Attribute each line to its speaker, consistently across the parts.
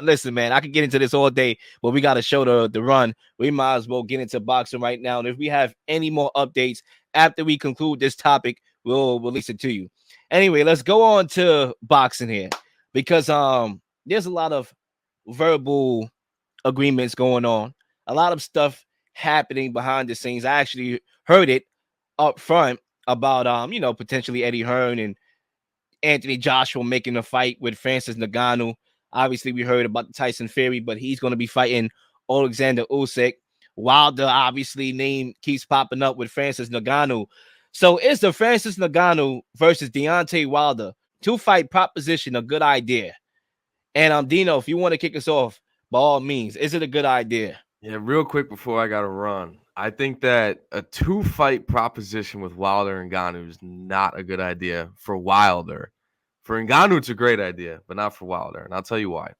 Speaker 1: Listen, man, I could get into this all day, but we got to show the run. We might as well get into boxing right now. And if we have any more updates after we conclude this topic, we'll release it to you. Anyway, let's go on to boxing here because there's a lot of verbal agreements going on, a lot of stuff happening behind the scenes. I actually heard it up front about potentially Eddie Hearn and Anthony Joshua making a fight with Francis Ngannou. Obviously, we heard about the Tyson Fury, but he's going to be fighting Alexander Usyk. Wilder, obviously, name keeps popping up with Francis Ngannou. So is the Francis Ngannou versus Deontay Wilder two-fight proposition a good idea? And Dino, if you want to kick us off, by all means, is it a good idea?
Speaker 2: Yeah, real quick before I got to run. I think that a two-fight proposition with Wilder and Ngannou is not a good idea for Wilder. For Ngannou, it's a great idea, but not for Wilder. And I'll tell you why.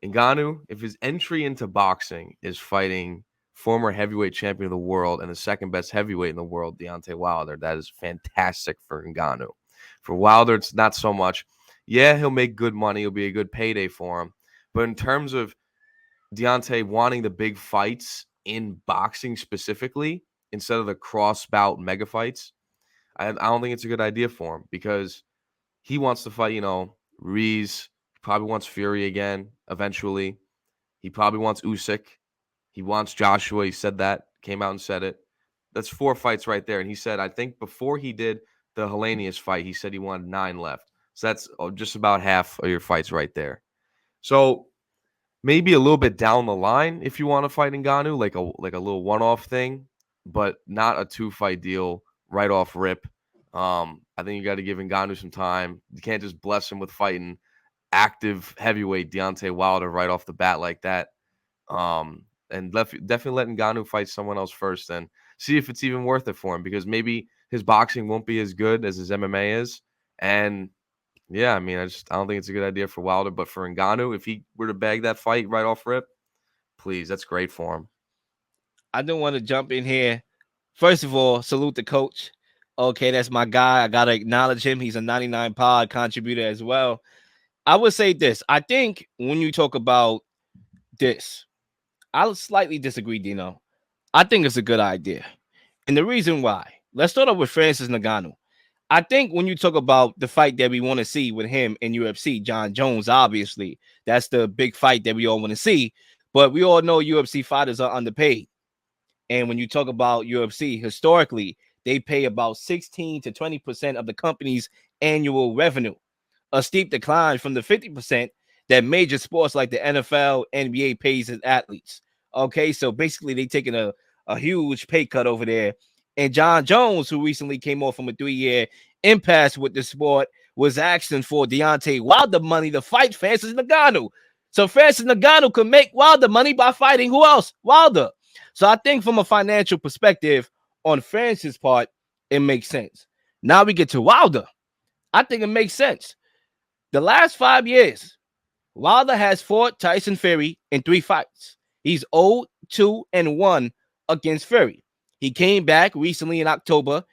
Speaker 2: Ngannou, if his entry into boxing is fighting former heavyweight champion of the world and the second best heavyweight in the world, Deontay Wilder, that is fantastic for Ngannou. For Wilder, it's not so much. Yeah, he'll make good money. It'll be a good payday for him. But in terms of Deontay wanting the big fights in boxing specifically, instead of the cross-bout mega fights, I don't think it's a good idea for him because he wants to fight, Reese. He probably wants Fury again eventually. He probably wants Usyk. He wants Joshua. He said that, came out and said it. That's 4 fights right there. And he said, I think before he did the Helenius fight, he said he wanted 9 left. So that's just about half of your fights right there. So maybe a little bit down the line if you want to fight Ngannou, like a little one-off thing, but not a 2-fight deal right off rip. I think you got to give Ngannou some time. You can't just bless him with fighting active heavyweight Deontay Wilder right off the bat like that. And definitely let Ngannou fight someone else first and see if it's even worth it for him because maybe his boxing won't be as good as his MMA is. And yeah, I mean, I don't think it's a good idea for Wilder, but for Ngannou, if he were to bag that fight right off rip, please, that's great for him.
Speaker 1: I don't want to jump in here. First of all, salute the coach. Okay, that's my guy. I gotta acknowledge him. He's a 99 pod contributor as well. I would say this. I think when you talk about this, I'll slightly disagree, Dino. I think it's a good idea. And the reason why, let's start off with Francis Ngannou. I think when you talk about the fight that we want to see with him in UFC, John Jones, obviously, that's the big fight that we all want to see. But we all know UFC fighters are underpaid. And when you talk about UFC, historically, they pay about 16 to 20% of the company's annual revenue, a steep decline from the 50% that major sports like the NFL, NBA pays its athletes. Okay, so basically they taking a huge pay cut over there. And John Jones, who recently came off from a 3-year impasse with the sport, was asking for Deontay Wilder money to fight Francis Ngannou. So Francis Ngannou could make Wilder money by fighting who else? Wilder. So I think from a financial perspective, on Francis' part, it makes sense. Now we get to Wilder. I think it makes sense. The last 5 years, Wilder has fought Tyson Fury in 3 fights. He's 0-2-1 against Fury. He came back recently in October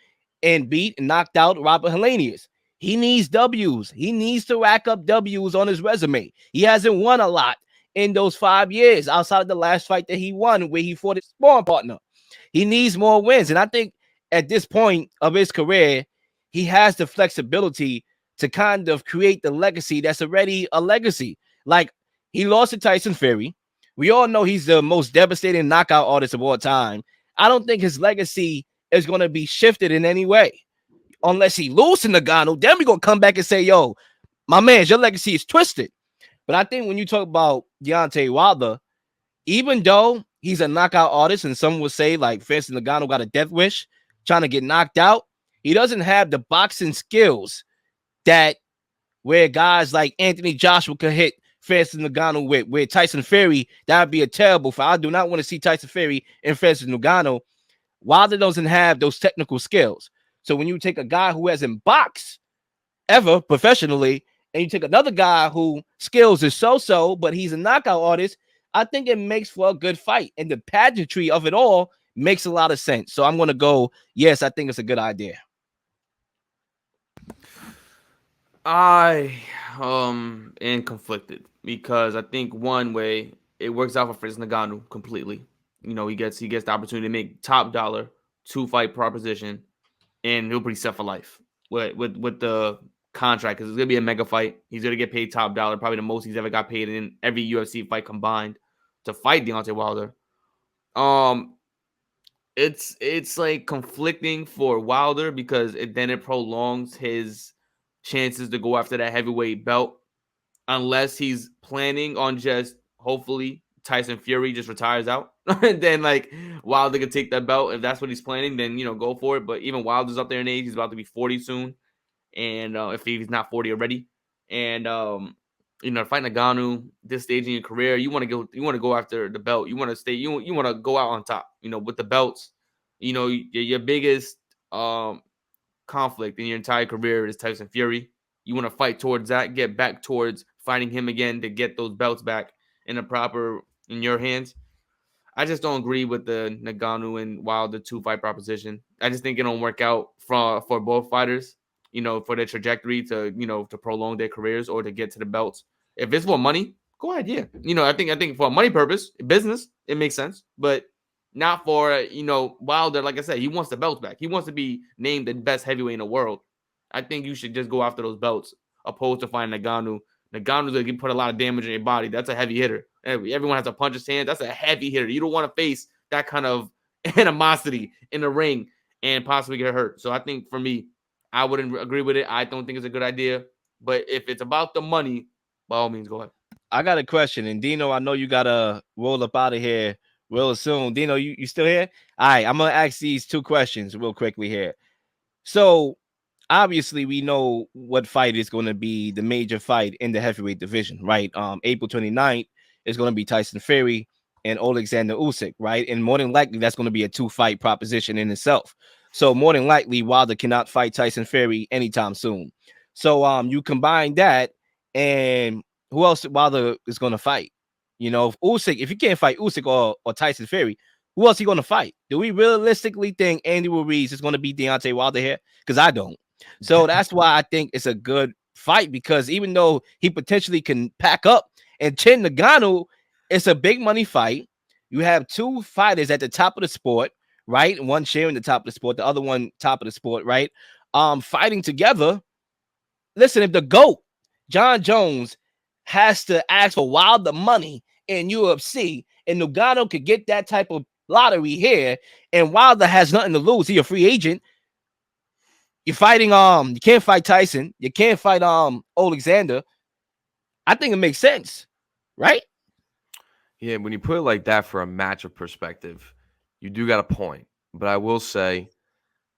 Speaker 1: and beat and knocked out Robert Helenius. He needs W's. He needs to rack up W's on his resume. He hasn't won a lot in those 5 years outside of the last fight that he won where he fought his sparring partner. He needs more wins. And I think at this point of his career, he has the flexibility to kind of create the legacy that's already a legacy. Like, he lost to Tyson Fury. We all know he's the most devastating knockout artist of all time. I don't think his legacy is going to be shifted in any way. Unless he loses to Ngannou, then we're going to come back and say, yo, my man, your legacy is twisted. But I think when you talk about Deontay Wilder, even though he's a knockout artist, and some would say like Francis Ngannou got a death wish, trying to get knocked out, he doesn't have the boxing skills that where guys like Anthony Joshua could hit Francis Ngannou with. Where Tyson Fury, that would be a terrible fight. I do not want to see Tyson Fury and Francis Ngannou. Wilder doesn't have those technical skills. So when you take a guy who hasn't boxed ever professionally, and you take another guy who skills is so-so, but he's a knockout artist, I think it makes for a good fight. And the pageantry of it all makes a lot of sense. So I'm going to go, yes, I think it's a good idea.
Speaker 3: I am conflicted because I think one way it works out for Francis Ngannou completely. He gets the opportunity to make top dollar, 2 fight proposition, and he'll be set for life with the contract because it's gonna be a mega fight. He's gonna get paid top dollar, probably the most he's ever got paid in every UFC fight combined to fight Deontay Wilder. Um, it's like conflicting for Wilder because then it prolongs his chances to go after that heavyweight belt unless he's planning on just hopefully Tyson Fury just retires out. And then like Wilder could take that belt. If that's what he's planning, then go for it. But even Wilder's up there in age, he's about to be 40 soon. And if he's not 40 already. And fighting Ngannou this stage in your career, you want to go after the belt. You want to stay, you want to go out on top, with the belts. Your biggest conflict in your entire career is Tyson Fury. You want to fight towards that, get back towards fighting him again to get those belts back in your hands. I just don't agree with the Ngannou and Wilder 2 fight proposition. I just think it don't work out for both fighters, for their trajectory to prolong their careers or to get to the belts. If it's for money, go ahead, yeah. I think for a money purpose, business, it makes sense. But not for Wilder. Like I said, he wants the belts back. He wants to be named the best heavyweight in the world. I think you should just go after those belts opposed to fighting Ngannou. Nganou's gonna put a lot of damage in your body. That's a heavy hitter. Everyone has to punch his hand. That's a heavy hitter. You don't want to face that kind of animosity in the ring and possibly get hurt. So I think for me, I wouldn't agree with it. I don't think it's a good idea. But if it's about the money, by all means, go ahead.
Speaker 1: I got a question, and Dino, I know you gotta roll up out of here real soon. Dino, you still here? All right, I'm gonna ask these 2 questions real quickly here. So obviously we know what fight is going to be the major fight in the heavyweight division, right? April 29th is going to be Tyson Fury and Alexander Usyk, right? And more than likely that's going to be a 2 fight proposition in itself. So more than likely Wilder cannot fight Tyson Fury anytime soon. So you combine that, and who else Wilder is going to fight? If you can't fight Usyk or Tyson Fury, who else he going to fight? Do we realistically think Andy Ruiz is going to beat Deontay Wilder here? Because I don't. So that's why I think it's a good fight, because even though he potentially can pack up and chin Ngannou, it's a big money fight. You have 2 fighters at the top of the sport, right? One sharing the top of the sport, the other one top of the sport, right? Fighting together. Listen, if the GOAT, John Jones, has to ask for Wilder money in UFC, and Ngannou could get that type of lottery here, and Wilder has nothing to lose. He's a free agent. You're fighting you can't fight Tyson, you can't fight Alexander. I think it makes sense, right?
Speaker 2: Yeah, when you put it like that for a matchup perspective, you do got a point. But I will say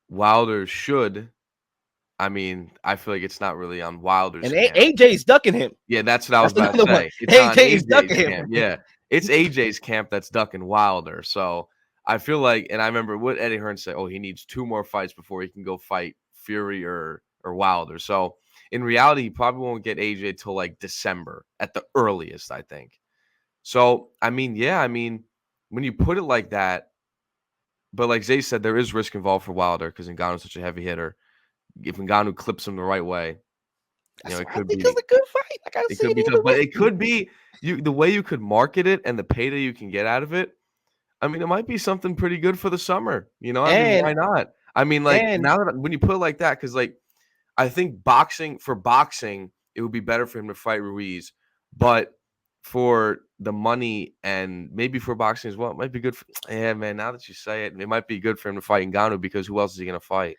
Speaker 2: Wilder should. I mean, I feel like it's not really on Wilder's
Speaker 1: And
Speaker 2: camp.
Speaker 1: AJ's ducking him.
Speaker 2: Yeah, that's what I was
Speaker 1: That's
Speaker 2: about to
Speaker 1: another one.
Speaker 2: say. It's on
Speaker 1: AJ is ducking
Speaker 2: AJ's
Speaker 1: him.
Speaker 2: camp. Yeah, it's AJ's camp that's ducking Wilder. So I feel like, and I remember what Eddie Hearn said. Oh, he needs 2 more fights before he can go fight Fury or Wilder. So in reality, he probably won't get AJ till like December at the earliest, I think. So I mean, yeah, I mean, when you put it like that, but like Zay said, there is risk involved for Wilder because Ngannou's such a heavy hitter. If Ngannou clips him the right way,
Speaker 1: That's
Speaker 2: it
Speaker 1: why I
Speaker 2: could
Speaker 1: think it's
Speaker 2: be
Speaker 1: a good fight. I gotta
Speaker 2: it
Speaker 1: see
Speaker 2: could
Speaker 1: it
Speaker 2: be tough,
Speaker 1: either
Speaker 2: but
Speaker 1: way.
Speaker 2: it could be the way you could market it and the payday you can get out of it. I mean, it might be something pretty good for the summer. I mean,
Speaker 1: And
Speaker 2: why not? I mean, like
Speaker 1: and
Speaker 2: now that when you put it like that, because like I think boxing, it would be better for him to fight Ruiz, but for the money and maybe for boxing as well, it might be good. Yeah, man. Now that you say it, it might be good for him to fight Ngannou because who else is he gonna fight?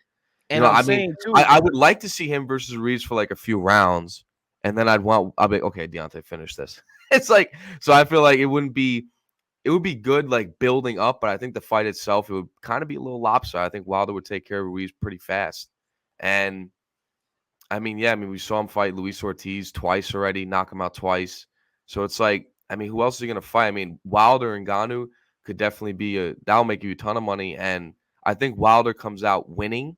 Speaker 1: and I'm
Speaker 2: I mean,
Speaker 1: saying
Speaker 2: I,
Speaker 1: too,
Speaker 2: I would like to see him versus Ruiz for like a few rounds, and then I'll be okay. Deontay, finish this. It's like so. I feel like it would be good like building up, but I think the fight itself it would kind of be a little lopsided. I think Wilder would take care of Ruiz pretty fast, and I mean, yeah, I mean we saw him fight Luis Ortiz twice already, knock him out twice. So it's like, I mean, who else is he gonna fight? I mean, Wilder and Ngannou could definitely be that'll make you a ton of money, and I think Wilder comes out winning.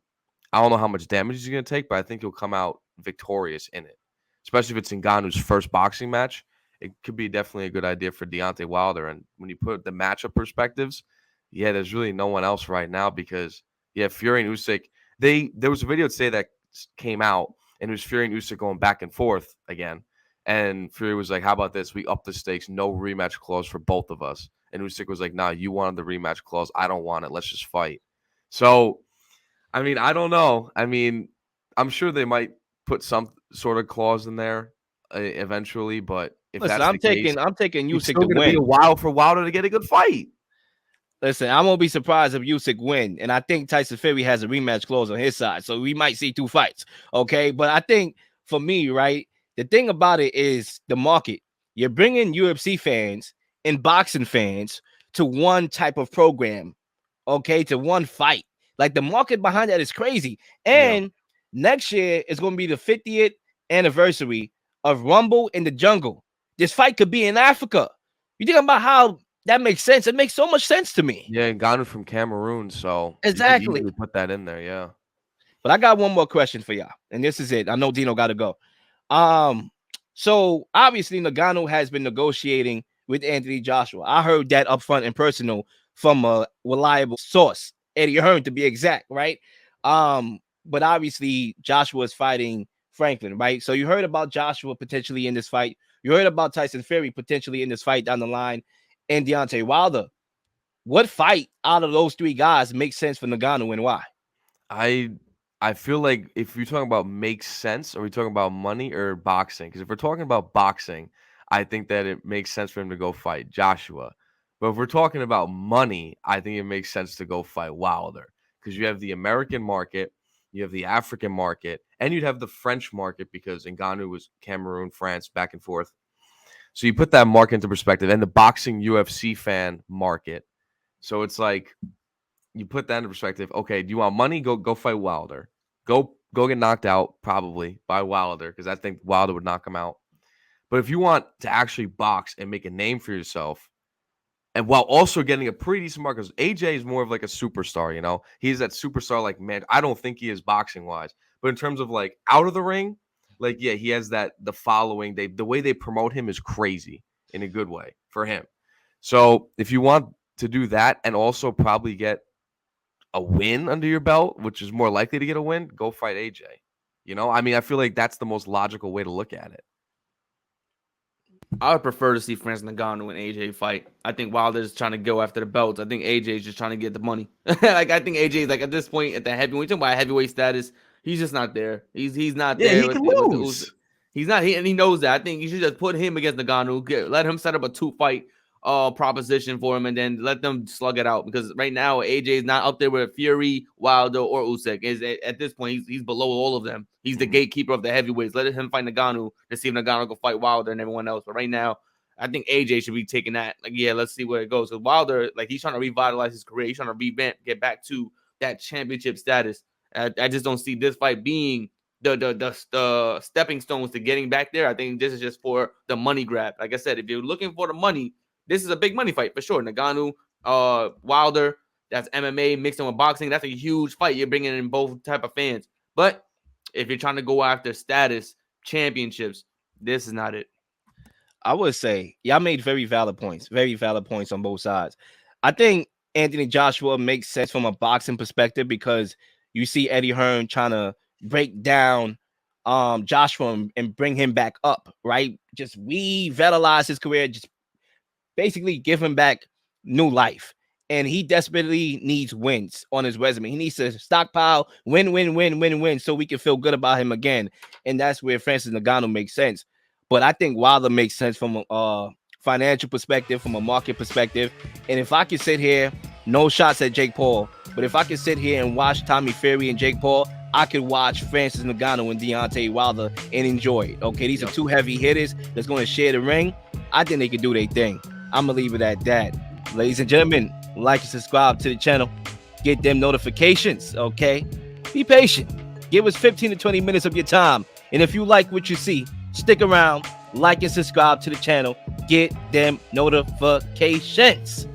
Speaker 2: I don't know how much damage he's going to take, but I think he'll come out victorious in it, especially if it's Ngannou's first boxing match. It could be definitely a good idea for Deontay Wilder. And when you put the matchup perspectives, yeah, there's really no one else right now because, yeah, Fury and Usyk, there was a video today that came out, and it was Fury and Usyk going back and forth again. And Fury was like, how about this? We up the stakes, no rematch clause for both of us. And Usyk was like, nah, you wanted the rematch clause. I don't want it. Let's just fight. So, I mean, I don't know. I mean, I'm sure they might put some sort of clause in there eventually, but if
Speaker 1: Listen,
Speaker 2: that's the case,
Speaker 1: I'm taking
Speaker 2: it's
Speaker 1: Usyk
Speaker 2: still
Speaker 1: to
Speaker 2: going to be
Speaker 1: win.
Speaker 2: a while for Wilder to get a good fight.
Speaker 1: Listen, I won't be surprised if Usyk win, and I think Tyson Fury has a rematch clause on his side, so we might see 2 fights. Okay, but I think for me, right, the thing about it is the market. You're bringing UFC fans and boxing fans to one type of program, okay, to one fight. Like the market behind that is crazy. And next year is going to be the 50th anniversary of Rumble in the Jungle. This fight could be in Africa. You think about how that makes sense? It makes so much sense to me.
Speaker 2: Yeah, and Ngannou from Cameroon, so you could
Speaker 1: Exactly.
Speaker 2: easily put that in there. Yeah.
Speaker 1: But I got one more question for y'all, and this is it. I know Dino got to go. So obviously Ngannou has been negotiating with Anthony Joshua. I heard that up front and personal from a reliable source, Eddie Hearn to be exact, right? But obviously Joshua is fighting Franklin, right? So you heard about Joshua potentially in this fight. You heard about Tyson Fury potentially in this fight down the line, and Deontay Wilder. What fight out of those 3 guys makes sense for Ngannou and why?
Speaker 2: I feel like if you're talking about makes sense, are we talking about money or boxing? Because if we're talking about boxing, I think that it makes sense for him to go fight Joshua. But if we're talking about money, I think it makes sense to go fight Wilder. Because you have the American market, you have the African market, and you'd have the French market because Ngannou was Cameroon, France, back and forth. So you put that market into perspective, and the boxing UFC fan market. So it's like you put that into perspective. Okay, do you want money? Go fight Wilder. Go get knocked out probably by Wilder because I think Wilder would knock him out. But if you want to actually box and make a name for yourself, and while also getting a pretty decent mark, because AJ is more of like a superstar, you know, he's that superstar. Like, man, I don't think he is boxing wise, but in terms of like out of the ring, like yeah, he has the following. The way they promote him is crazy in a good way for him. So if you want to do that and also probably get a win under your belt, which is more likely to get a win, go fight AJ. You know, I mean, I feel like that's the most logical way to look at it.
Speaker 3: I would prefer to see Francis Ngannou and AJ fight. I think Wilder's trying to go after the belts. I think AJ is just trying to get the money. Like I think AJ is like at this point at the heavyweight. Talking about heavyweight status, he's just not there. He's not there.
Speaker 2: He can lose.
Speaker 3: He's not. And he knows that. I think you should just put him against Ngannou. Let him set up a 2-fight proposition for him, and then let them slug it out. Because right now AJ is not up there with Fury, Wilder, or Usyk. Is at this point he's below all of them. He's the gatekeeper of the heavyweights. Let him fight Ngannou to see if Ngannou can fight Wilder and everyone else. But right now, I think AJ should be taking that. Like, yeah, let's see where it goes. Because Wilder, like, he's trying to revitalize his career. He's trying to revamp, get back to that championship status. I just don't see this fight being the stepping stones to getting back there. I think this is just for the money grab. Like I said, if you're looking for the money, this is a big money fight for sure. Ngannou, Wilder, that's MMA mixed in with boxing. That's a huge fight. You're bringing in both type of fans. But if you're trying to go after status, championships, this is not it.
Speaker 1: I would say y'all made very valid points on both sides. I think Anthony Joshua makes sense from a boxing perspective because you see Eddie Hearn trying to break down Joshua and bring him back up, right? Just revitalize his career, just basically give him back new life. And he desperately needs wins on his resume. He needs to stockpile win, so we can feel good about him again. And that's where Francis Ngannou makes sense. But I think Wilder makes sense from a financial perspective, from a market perspective. And if I could sit here, no shots at Jake Paul, but if I could sit here and watch Tommy Fury and Jake Paul, I could watch Francis Ngannou and Deontay Wilder and enjoy it. Okay, these are 2 heavy hitters that's going to share the ring. I think they can do their thing. I'm going to leave it at that. Ladies and gentlemen, like and subscribe to the channel. Get them notifications, okay? Be patient. Give us 15 to 20 minutes of your time. And if you like what you see, stick around, like and subscribe to the channel. Get them notifications.